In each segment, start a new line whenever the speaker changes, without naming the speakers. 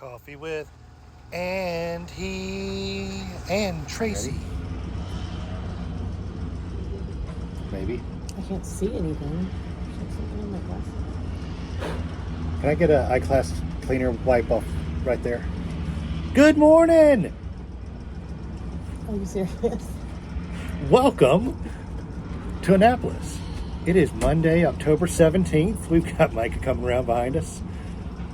Coffee with Andy and Tracy. Maybe.
I can't see anything. Something in my glasses.
Can I get an eyeglass cleaner wipe off right there? Good morning!
Are you serious?
Welcome to Annapolis. It is Monday, October 17th. We've got Micah coming around behind us.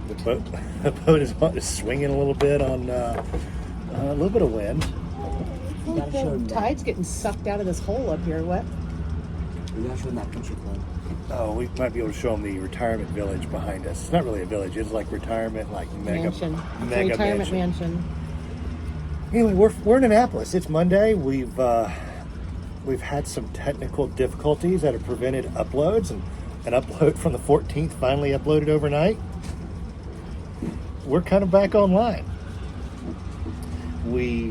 The boat is swinging a little bit on a little bit of wind.
The tide's getting sucked out of this hole up here. What?
We gotta show them that country club.
Oh, we might be able to show them the retirement village behind us. It's not really a village. It's like retirement, like mega
Retirement mansion.
Anyway, we're in Annapolis. It's Monday. We've had some technical difficulties that have prevented uploads, and an upload from the 14th finally uploaded overnight. We're kind of back online. We've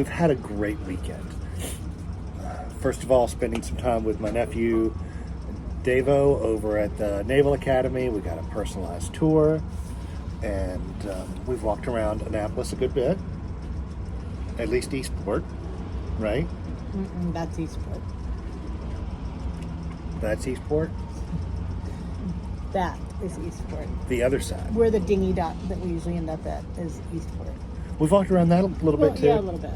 had a great weekend. First of all, spending some time with my nephew Davo over at the Naval Academy. We got a personalized tour, and we've walked around Annapolis a good bit. At least Eastport, right?
That's Eastport.
That's Eastport?
That is Eastport.
The other side.
Where the dinghy dock that we usually end up at is Eastport.
We've walked around that a little bit too.
Yeah, a little bit.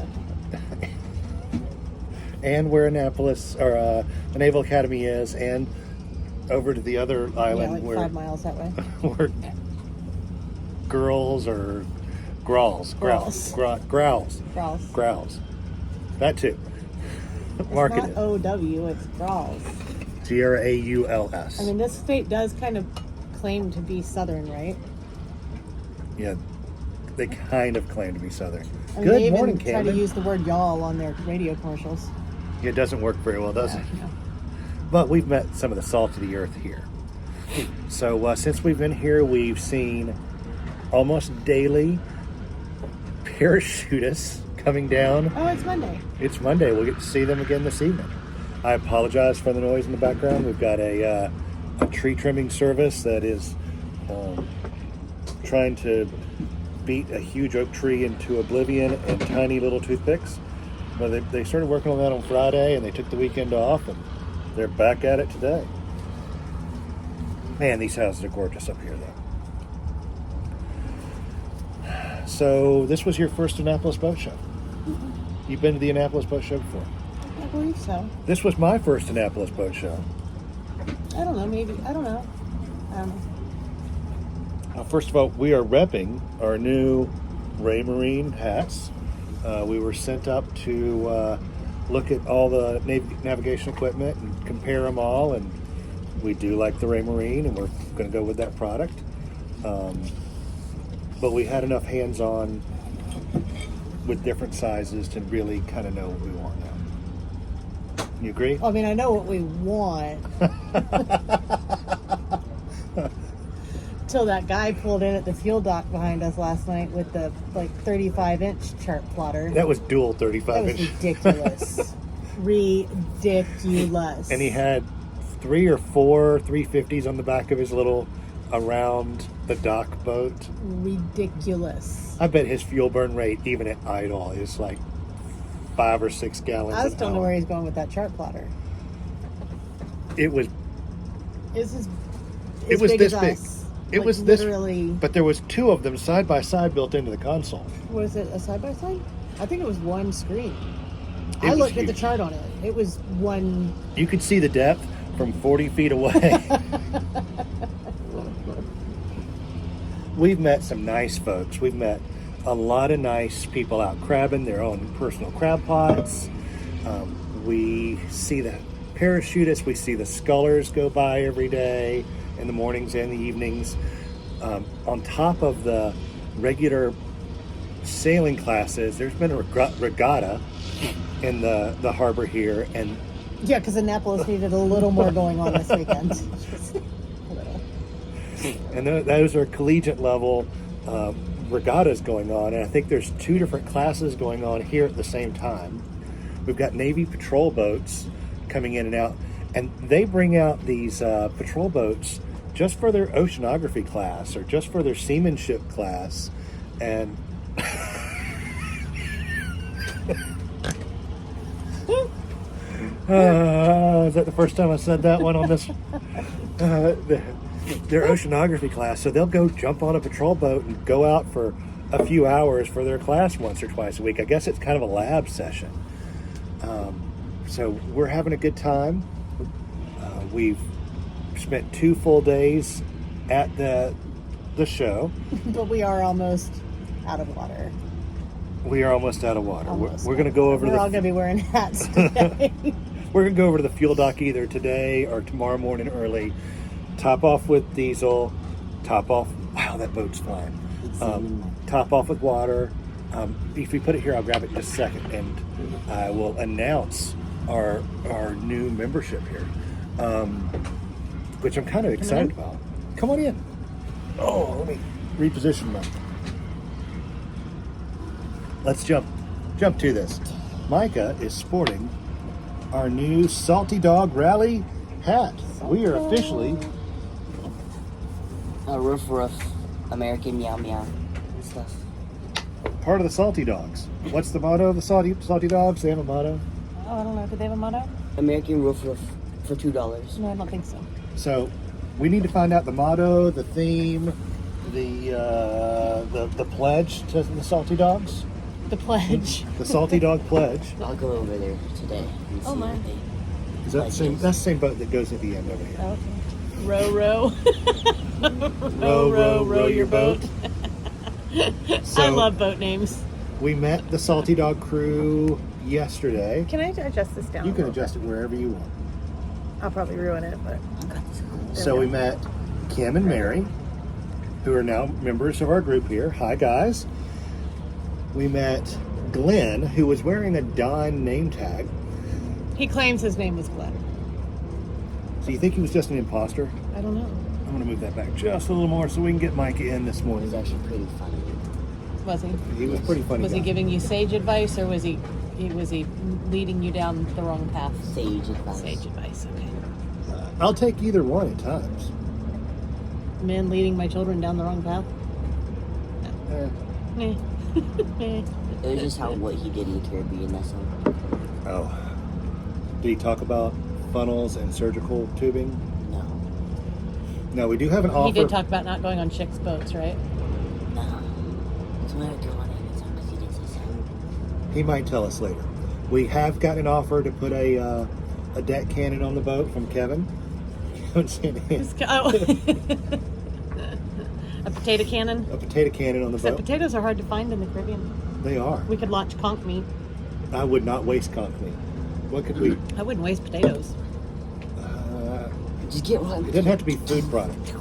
And where Annapolis, or the Naval Academy is, and over to the other island,
like
where
5 miles that way.
where growls. That too. Marketed.
It's not O-W, it's Grauls.
Grauls.
I mean, this state does kind of claim to be southern, right?
Yeah, they kind of claim to be southern.
I mean,
Good
they
morning,
even try
Camden.
to use the word y'all on their radio commercials.
It doesn't work very well, does it?
No.
But we've met some of the salt of the earth here. So since we've been here, we've seen almost daily parachutists coming down.
Oh, it's Monday.
It's Monday. We'll get to see them again this evening. I apologize for the noise in the background. We've got a tree trimming service that is trying to beat a huge oak tree into oblivion and tiny little toothpicks. Well, they started working on that on Friday, and they took the weekend off, and they're back at it today. Man, these houses are gorgeous up here, though. So this was your first Annapolis Boat Show?
Mm-hmm.
You've been to the Annapolis Boat Show before?
I believe so.
This was my first Annapolis Boat Show.
I don't know, maybe. I don't know.
First of all, we are repping our new Ray Marine hats. We were sent up to look at all the navigation equipment and compare them all, and we do like the Ray Marine, and we're going to go with that product. But we had enough hands-on with different sizes to really kind of know what we want now. You agree?
I mean, I know what we want. Till that guy pulled in at the fuel dock behind us last night with the 35-inch chart plotter.
That was dual 35-inch.
That was ridiculous. Ridiculous.
And he had 3 or 4 350s on the back of his little around the dock boat.
Ridiculous.
I bet his fuel burn rate, even at idle, is like 5 or 6 gallons an hour.
I just don't know where he's going with that chart plotter.
It was
This
this
as
big.
us.
It was
literally.
But there was 2 of them side by side built into the console.
Was it a side by side? I think it was one screen.
It
I
was
looked at the
huge.
chart on it. It was one.
You could see the depth from 40 feet away. We've met some nice folks. We've met a lot of nice people out crabbing their own personal crab pots. We see the parachutists. We see the scullers go by every day in the mornings and the evenings. On top of the regular sailing classes, there's been a regatta in the harbor here, and
Yeah, because Annapolis needed a little more going on this weekend. Just a little.
and those are collegiate level regattas going on, and I think there's 2 different classes going on here at the same time. We've got Navy patrol boats coming in and out, and they bring out these patrol boats just for their oceanography class or just for their seamanship class, And is that the first time I said that one on this? Their oceanography class, so they'll go jump on a patrol boat and go out for a few hours for their class once or twice a week. I guess it's kind of a lab session. So we're having a good time. We've spent 2 full days at the show.
But we are almost out of water.
We are almost out of water.
Almost
We're going to go over
We're
to
all going to be wearing hats today.
We're going to go over to the fuel dock either today or tomorrow morning early. Top off with diesel. Top off. Wow, that boat's flying. Top off with water. If we put it here, I'll grab it in just a second, and I will announce our new membership here, which I'm kind of excited about. Come on in. Oh, let me reposition them. Let's jump to this. Micah is sporting our new Salty Dog Rally hat. We are officially
Roof American meow meow and stuff.
part of the Salty Dogs. What's the motto of the Salty Dogs? They have a motto?
Oh, I don't know. Do they have a motto?
American roof for $2.
No, I don't think so.
So we need to find out the motto, the theme, the pledge to the Salty Dogs.
The pledge.
The Salty Dog pledge.
I'll go over there today and see
Oh, my.
what they
Is that the same? That's the same boat that goes at the end over here.
Okay. Row, row.
Row your boat. So
I love boat names.
we met the Salty Dog crew yesterday.
Can I adjust this down?
You
a
can
little
adjust it wherever you want.
bit? I'll probably ruin it, but
I got this.
So we met Kim and Mary, who are now members of our group here. Hi, guys. We met Glenn, who was wearing a Don name tag.
he claims his name was Glenn.
So you think he was just an imposter?
I don't know.
I'm going to move that back just a little more so we can get Micah in this
It
morning.
was actually pretty funny.
Was he?
He was pretty funny.
Was he
guy.
giving you sage advice, or was he leading you down the wrong path?
Sage advice.
Sage advice. Okay.
I'll take either one at times.
Men leading my children down the wrong path.
Eh.
Eh.
It was just what he did in the Caribbean. That's all.
Oh. Did he talk about funnels and surgical tubing?
No.
No, we do have an offer.
He did talk about not going on chicks' boats, right?
No. That's why I go on Amazon because he didn't say so.
He might tell us later. We have gotten an offer to put a deck cannon on the boat from Kevin. You haven't seen it.
Oh. A potato cannon.
A potato cannon on the
Except
boat.
potatoes are hard to find in the Caribbean.
They are.
We could launch conch meat.
I would not waste conch meat. What could we?
I wouldn't waste potatoes.
Just get one.
It doesn't have to be food product.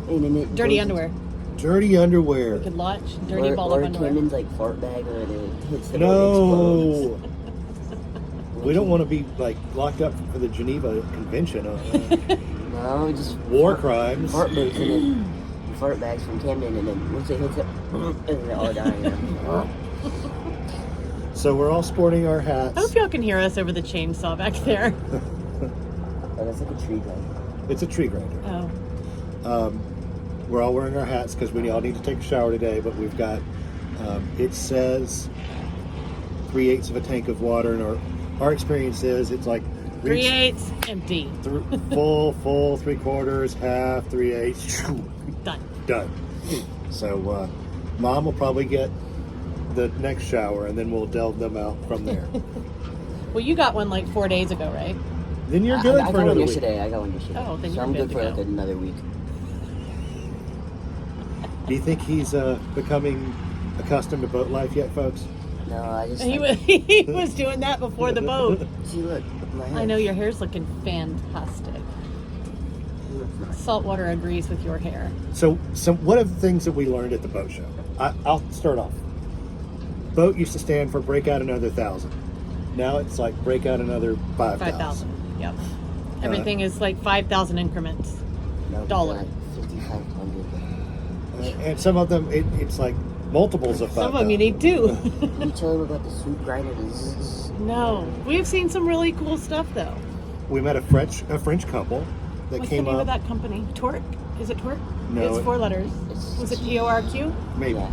And it
Dirty
goes-
underwear.
Dirty underwear.
We could launch dirty ball
or
of underwear.
Cameron's like fart bag or it hits the
No. We don't want to be like locked up for the Geneva Convention on
No, just
war crimes.
fart bags and then fart bags from Camden and then once it hits it, and they're all dying.
So we're all sporting our
I
hats.
hope y'all can hear us over the chainsaw back there.
Oh, that's like a tree gun.
It's a tree grinder.
Oh.
We're all wearing our hats because we all need to take a shower today, but we've got, it says 3/8 of a tank of water, and our experience is it's like
3/8 empty.
full, 3/4, half, 3/8,
Done.
done. So Mom will probably get the next shower, and then we'll delve them out from there.
Well, you got one like 4 days ago, right?
Then you're good
I
for
got one
another week.
yesterday. I got one yesterday.
Oh, then
so
you're
I'm
good
good
to
for
go.
like another week.
Do you think he's becoming accustomed to boat life yet, folks?
No, I just.
He
like,
he was doing that before the boat.
see, look, my hair.
I know your hair's looking fantastic. Saltwater agrees with your hair.
So what are the things that we learned at the boat show? I'll start off. Boat used to stand for break out another 1,000. Now it's like break out another 5,000.
5,000. Yep. Everything is like 5,000 increments.
No,
dollar.
like 5,500.
And some of them, it's like multiples of 5,000.
Some of them you need two.
Can you tell them about the soup grinder?
No. We've seen some really cool stuff though.
We met a French couple that
What's
came
the name
up.
of that company? Torque? Is it Torque?
No,
It's 4 letters.
It's
Was it TORQ?
Maybe.
Yeah.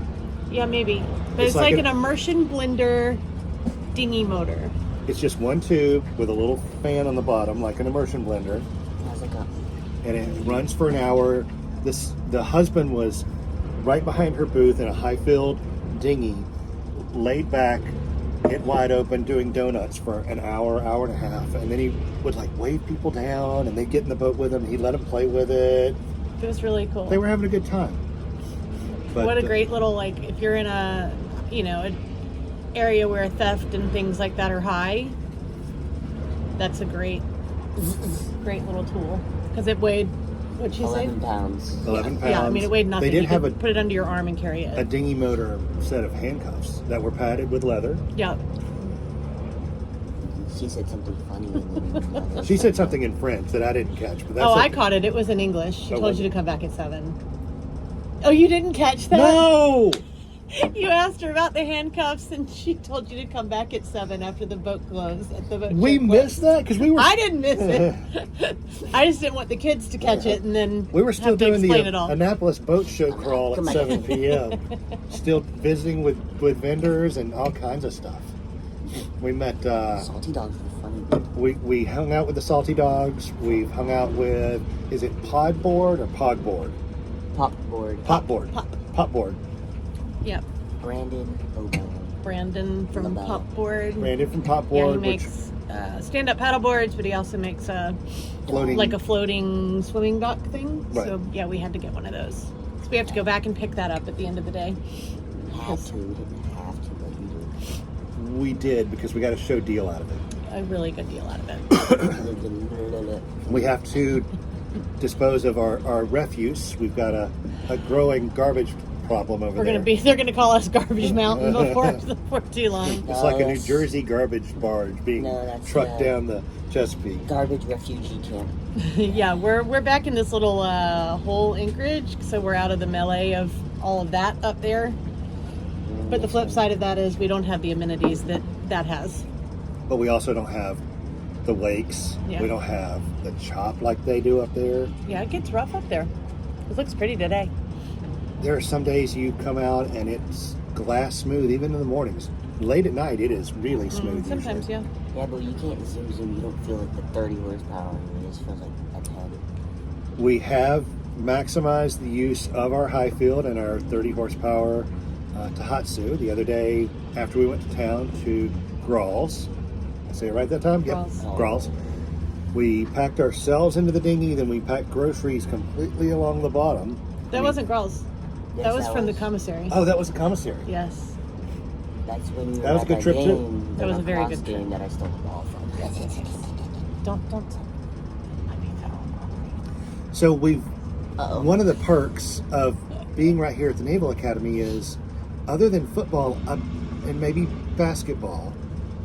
Yeah, maybe. But
It's
it's
like
like an immersion blender dinghy motor.
It's just one tube with a little fan on the bottom, like an immersion blender,
How's it go?
and it runs for an hour. The husband was right behind her booth in a high-filled dinghy, laid back, it wide open, doing donuts for an hour, hour and a half, and then he would like wave people down, and they'd get in the boat with him. He'd let them play with it.
It was really cool.
They were having a good time. But,
what a great little, like, if you're in a, an area where theft and things like that are high, that's a great little tool. Because it weighed, what'd you say?
11 pounds.
11 pounds.
Yeah, I mean, it weighed nothing.
They did
You
have
could put it under your arm and carry
a
it.
dinghy motor set of handcuffs that were padded with leather.
Yeah.
She said something funny. And then
She said something in French that I didn't catch. But that's
Oh, I
okay.
caught it. It was in English. She
Oh,
told
was
you
it?
to come back at 7. Oh, you didn't catch that?
No!
You asked her about the handcuffs, and she told you to come back at 7 after the boat closed. At the boat
We
show
missed
closed.
that because we were.
I didn't miss it. I just didn't want the kids to catch it, and then
We were still
have to
doing the
explain it all.
Annapolis boat show crawl at
Come on.
7 p.m. Still visiting with vendors and all kinds of stuff. We met.
salty dogs are funny.
We hung out with the Salty Dogs. We've hung out with. Is it Podboard or Pogboard?
Popboard.
Popboard. Popboard.
Yep.
Brandon Obama.
Brandon from
LaBelle.
Popboard.
Brandon from
Yeah, he
Popboard, which
makes stand-up paddle boards, but he also makes
floating.
like a floating swimming dock thing.
Right.
So yeah, we had to get one of those. So we have to go back and pick that up at the end of the day.
Have to. We didn't have to, but we did.
we did because we got a show deal out of it.
A really good deal out of it.
We have to dispose of our refuse. We've got a growing garbage problem over there.
They're gonna call us Garbage Mountain before too long.
It's like a New
that's-
Jersey garbage barge being
No, that's,
trucked down the Chesapeake.
Garbage refugee camp.
Yeah, we're back in this little hole anchorage, so we're out of the melee of all of that up there. But the flip side of that is we don't have the amenities that has.
But we also don't have the lakes.
Yeah.
We don't have the chop like they do up there.
Yeah, it gets rough up there. It looks pretty today.
There are some days you come out and it's glass smooth, even in the mornings. Late at night, it is really smooth.
Sometimes,
usually.
yeah.
Yeah, but you can't zoom. You don't feel like the 30 horsepower. It just feels like a 10.
We have maximized the use of our high field and our 30 horsepower Tohatsu. The other day, after we went to town to Grawls, I say it right that time?
Grawls.
Yep, Grawls. We packed ourselves into the dinghy, then we packed groceries completely along the bottom.
That wasn't Grawls.
Yes,
That was from the commissary.
Oh, that was the commissary.
Yes.
That's when we were
That was
at
a good trip, too.
game,
That was a very
lacrosse
good trip.
game that I stole the ball from.
Don't. I mean, federal property.
So we've
Uh-oh.
one of the perks of being right here at the Naval Academy is, other than football and maybe basketball,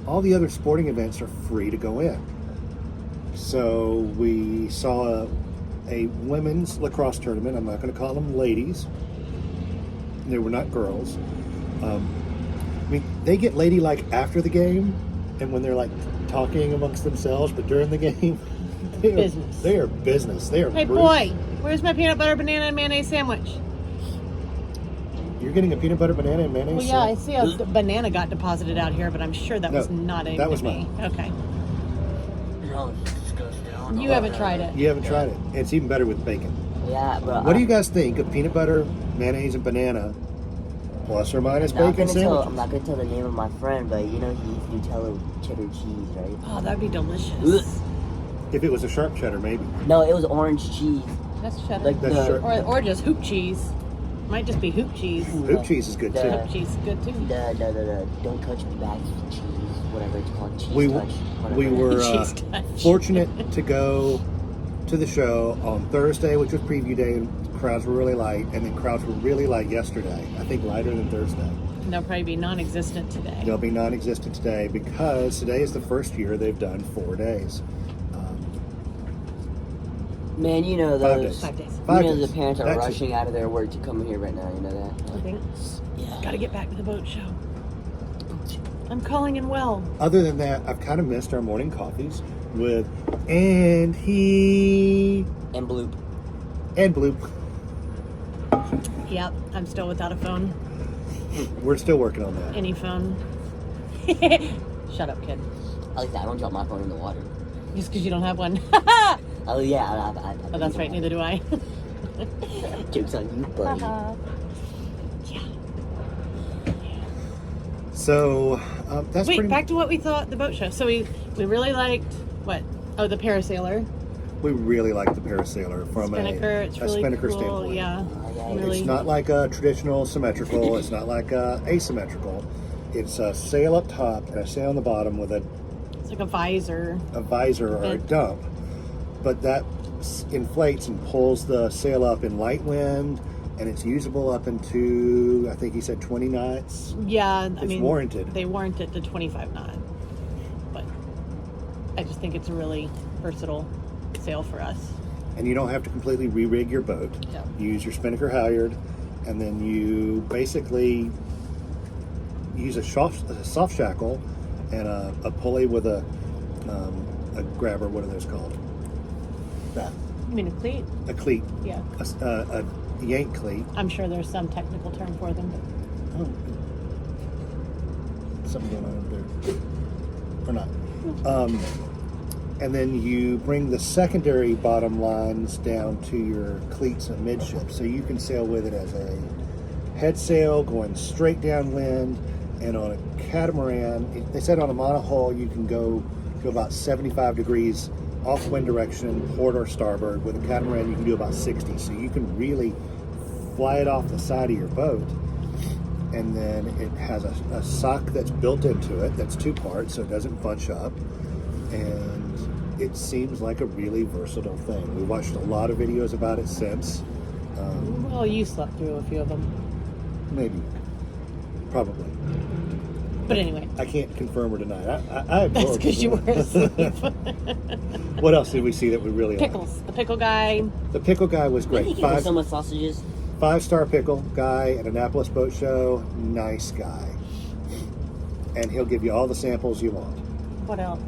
all the other sporting events are free to go in. So we saw a women's lacrosse tournament. I'm not going to call them ladies. They were not girls. I mean, they get ladylike after the game, and when they're like talking amongst themselves, but during the game, they are
Business.
They are business. They are.
Hey,
brute.
boy, where's my peanut butter, banana, and mayonnaise sandwich?
You're getting a peanut butter banana and mayonnaise.
Well, yeah, I
sandwich?
see a banana got deposited out here, but I'm sure that was
No,
not aimed
that was
at me. Okay.
No,
You haven't tried it.
You haven't tried it. It's even better with bacon.
Yeah, but
What do you guys think of peanut butter, mayonnaise, and banana, plus or minus bacon sandwich?
I'm not gonna tell the name of my friend, but you know he eats Nutella cheddar cheese, right?
Oh, that'd be delicious.
If it was a sharp cheddar, maybe.
No, it was orange cheese.
That's cheddar.
Like
That's
the,
sure.
Or just hoop cheese. Might just be hoop cheese.
Hoop cheese is good too.
Yeah.
Hoop cheese is good too.
the don't touch me back cheese, whatever it's called, cheese
We
touch. Whatever.
we were
Cheese touch.
fortunate to go to the show on Thursday, which was preview day, and crowds were really light, and then crowds were really light yesterday. I think lighter than Thursday.
And they'll probably be non-existent today.
They'll be non-existent today because today is the first year they've done 4 days.
Man, you know
5
those.
days.
5 days.
You
5
know
days.
the parents are
That's it.
rushing out of their work to come here right now. You know that.
I think.
Yeah.
Gotta get back to the boat show. I'm calling in well.
Other than that, I've kind of missed our morning coffees with and he
And bloop.
and Bloop.
Yep, I'm still without a phone.
We're still working on that.
Any phone. Shut up, kid.
I like that. I don't drop my phone in the water.
Just because you don't have one.
Oh yeah,
Oh, that's right. Neither do I.
Joke's on you, buddy.
Yeah.
So that's
Wait,
pretty
back to what we thought the boat show. So we really liked what? Oh, the parasailer.
We really like the parasailer from
Spinnaker. It's really
spinnaker
cool.
standpoint.
Yeah.
yeah.
Really.
It's not like a traditional symmetrical. It's not like asymmetrical. It's a sail up top and a sail on the bottom with
It's like a visor.
a visor or a dump. But that inflates and pulls the sail up in light wind, and it's usable up into, I think he said 20 knots.
Yeah,
It's warranted.
They warrant it to 25 knot. But I just think it's a really versatile sail for us.
And you don't have to completely re-rig your boat.
No.
You use your spinnaker halyard, and then you basically use a soft shackle and a pulley with a grabber. What are those called? That.
You mean a cleat?
A cleat.
Yeah.
A yank cleat.
I'm sure there's some technical term for them.
Oh. Something going on over there. Or not. And then you bring the secondary bottom lines down to your cleats amidship. So you can sail with it as a head sail going straight downwind. And on a catamaran, they said on a monohull you can go to about 75 degrees off wind direction, port or starboard. With a catamaran you can do about 60. So you can really fly it off the side of your boat. And then it has a sock that's built into it that's 2 parts so it doesn't bunch up. And it seems like a really versatile thing. We watched a lot of videos about it since.
Well, you slept through a few of them.
Maybe. Probably.
But anyway.
I can't confirm or deny. I
That's because you were asleep.
What else did we see that we really
Pickles.
liked?
The pickle guy.
The pickle guy was
Did he
great.
give us so much sausages?
5-star pickle guy at Annapolis Boat Show. Nice guy. And he'll give you all the samples you want.
What else?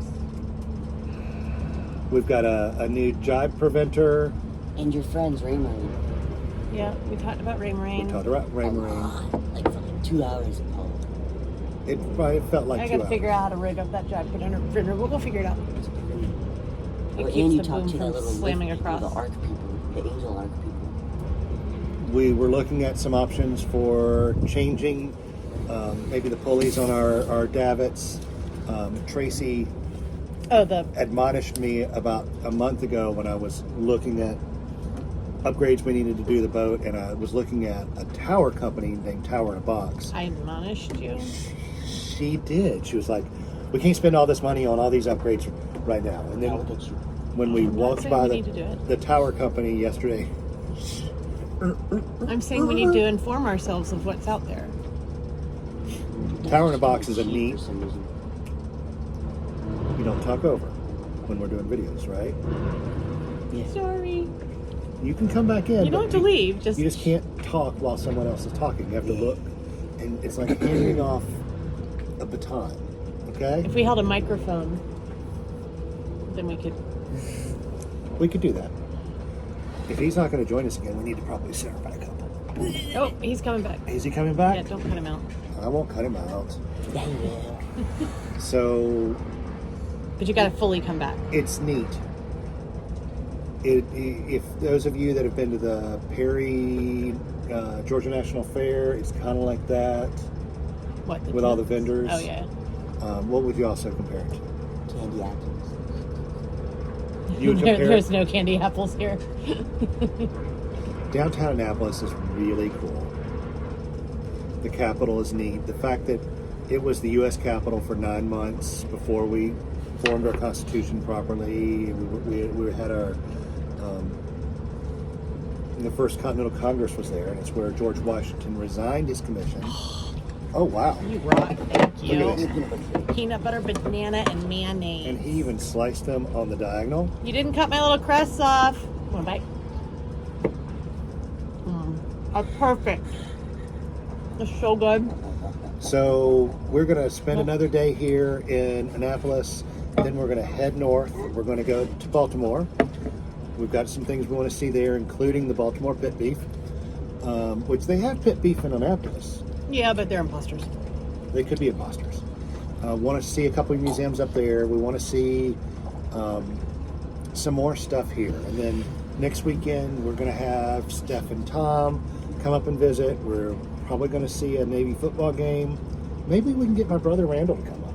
We've got a new jibe preventer.
And your friends, Raymond.
Yeah, we talked about Rain
We
Rain.
talked about Rain Rain.
Like fucking 2 hours ago.
It probably felt like
I
2
gotta
hours.
figure out how to rig up that jibe printer. We'll go figure it out. It
Oh,
keeps
and you
the
talked
boom
to that
from
little
slamming
lift people,
across.
the arc people, the angel arc people.
We were looking at some options for changing maybe the pulleys on our davits. Tracy
Oh, the
admonished me about a month ago when I was looking at upgrades we needed to do the boat, and I was looking at a tower company named Tower in a Box.
I admonished you.
She did. She was like, we can't spend all this money on all these upgrades right now. And then
Now look at you.
when we
I'm not
walked
saying
by
we need to do it.
the tower company yesterday,
I'm saying we need to inform ourselves of what's out there.
Tower in a Box is a
Cheap
neat,
for some reason.
you don't talk over when we're doing videos, right?
Yeah.
Sorry.
You can come back in.
You don't
but
have to leave. Just
You just can't talk while someone else is talking. You have to look, and it's like handing off a baton. Okay,
if we held a microphone, then we could.
we could do that. If he's not going to join us again, we need to probably set her back up.
Oh, he's coming back.
Is he coming back?
Yeah, don't cut him out.
I won't cut him out.
Yeah, you will.
So
But you got to fully come back.
it's neat. If those of you that have been to the Perry Georgia National Fair, it's kind of like that
What?
with all the
tents?
vendors.
Oh yeah.
What would you also compare it to?
Candy apples.
You would compare
There's no candy apples here.
Downtown Annapolis is really cool. The Capitol is neat. The fact that it was the U.S. Capitol for 9 months before we formed our Constitution properly. We had our the first Continental Congress was there, and it's where George Washington resigned his commission. Oh wow!
You rock. Thank you.
Look at this.
Peanut butter, banana, and mayonnaise.
And he even sliced them on the diagonal.
You didn't cut my little crests off. Come on, bite. That's perfect. It's so good.
So we're going to spend another day here in Annapolis. Then we're going to head north. We're going to go to Baltimore. We've got some things we want to see there, including the Baltimore pit beef, which they have pit beef in Annapolis.
Yeah, but they're imposters.
They could be imposters. Want to see a couple of museums up there. We want to see some more stuff here. And then next weekend, we're going to have Steph and Tom come up and visit. We're probably going to see a Navy football game. Maybe we can get my brother Randall to come up.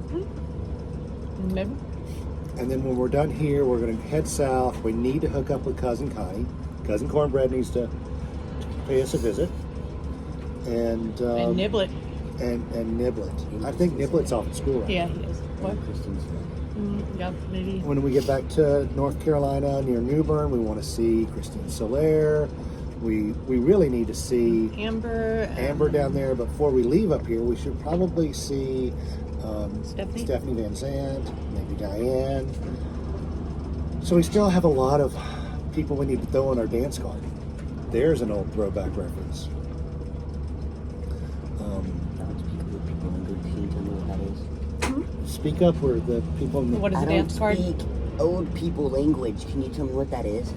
Maybe.
And then when we're done here, we're going to head south. We need to hook up with Cousin Connie. Cousin Cornbread needs to pay us a visit. And
Niblet.
And Niblet. I think Niblet's off at school right
Yeah,
now.
he is. What? Yep, maybe.
When we get back to North Carolina near New Bern, we want to see Christine Soler. We really need to see
Amber
down there. But before we leave up here, we should probably see
Stephanie
Van Zandt, maybe Diane. So we still have a lot of people we need to throw on our dance card. There's an old throwback reference. Speak up where the people...
What is a dance card?
I don't speak old people language. Can you tell me what that is?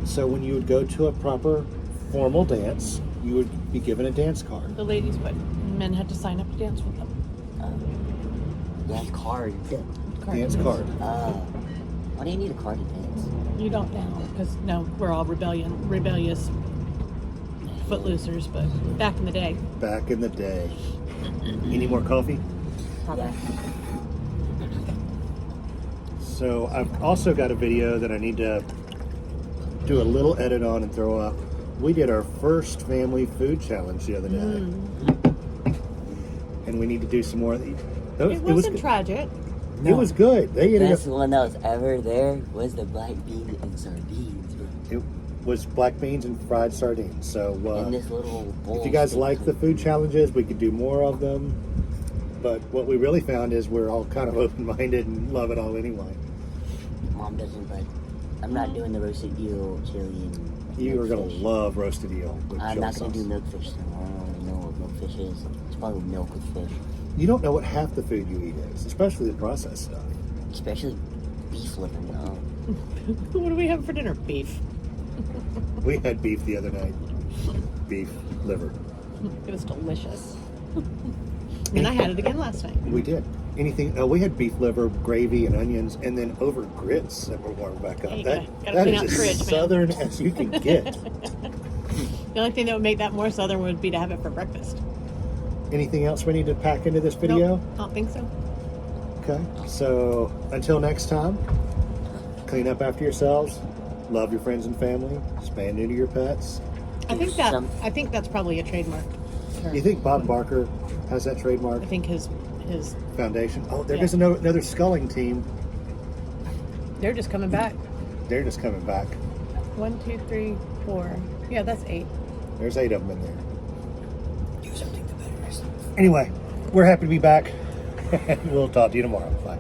So when you would go to a proper formal dance, you would be given a dance card.
The ladies would. Men had to sign up to dance with them.
Dance card.
Dance card.
Why do you need a card to dance?
You don't now, because we're all rebellious footloosers, but back in the day.
Back in the day. Any more coffee?
Yeah.
So I've also got a video that I need to do a little edit on and throw up. We did our first family food challenge the other day. And we need to do some more of these.
It wasn't tragic.
It was good.
The best one that was ever there was the black bean and sardines.
It was black beans and fried sardines. So
in this little bowl
if you guys like the food challenges, we could do more of them. But what we really found is we're all kind of open-minded and love it all anyway.
Mom doesn't, but I'm not doing the roasted eel, chili, and
You are going to love roasted eel with
I'm
chili
not going to
sauce.
do milkfish tomorrow. I don't even know what milkfish is. It's probably milk with fish.
You don't know what half the food you eat is, especially the processed stuff.
Especially beef liver, no.
What do we have for dinner? Beef.
We had beef the other night. Beef liver.
It was delicious. And I had it again last night.
We did. We had beef liver, gravy, and onions, and then over grits that were warmed back up.
Hey,
That
gotta clean
is
out the
as
fridge, man.
southern as you can get.
The only thing that would make that more southern would be to have it for breakfast.
Anything else we need to pack into this video?
Nope, I don't think so.
Okay. So until next time, clean up after yourselves, love your friends and family, spay and neuter your pets.
I think that's probably a trademark.
You think Bob Barker has that trademark?
I think his
Foundation. Oh, there goes another sculling team.
they're just coming back.
They're just coming back.
1, 2, 3, 4. Yeah, that's 8.
There's 8 of them in there.
Do something for better.
Anyway, we're happy to be back. We'll talk to you tomorrow. Bye.